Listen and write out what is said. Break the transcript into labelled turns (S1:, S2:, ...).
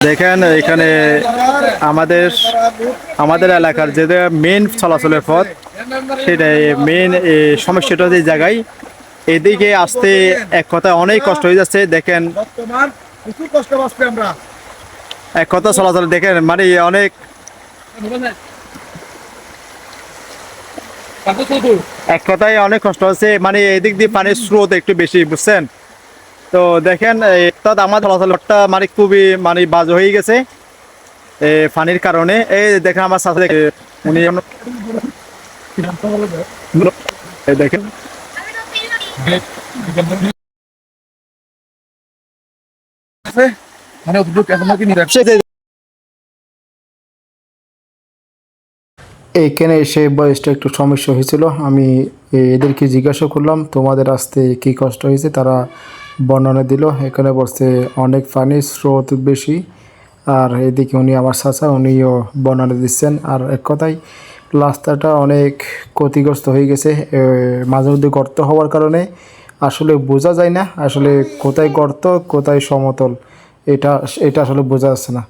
S1: দেখেন এখানে আমাদের আমাদের এলাকার যে মেন চলাচলের পথ, সেটাই মেন সমস্যাটা যে জায়গায় এদিকে আসতে এক কথায় অনেক কষ্ট হয়ে যাচ্ছে। দেখেন এক কথা চলাচল দেখেন মানে অনেক এক কথায় অনেক কষ্ট হচ্ছে, মানে এদিক দিয়ে পানির স্রোত একটু বেশি, বুঝছেন? তো দেখেন অর্থাৎ আমার চলাচলটা মানে খুবই মানে বাজে হয়ে গেছে পানির কারণে। এই দেখেন আমার সাথে উনি দেখেন এইখানে এসে বয়সটা একটু সমস্যা হয়েছিল। আমি এদেরকে জিজ্ঞাসা করলাম তোমাদের আসতে কী কষ্ট হয়েছে, তারা বর্ণনা দিল। এখানে বসতে অনেক পানি, স্রোত বেশি। আর এদিকে উনি আমার চাচা, উনিও বর্ণনা দিচ্ছেন। আর এক কথায় রাস্তাটা অনেক ক্ষতিগ্রস্ত হয়ে গেছে মাঝে মধ্যে গর্ত হওয়ার কারণে। আসলে বোঝা যায় না আসলে কোথায় গর্ত কোথায় সমতল, এটা এটা আসলে বোঝা যাচ্ছে না।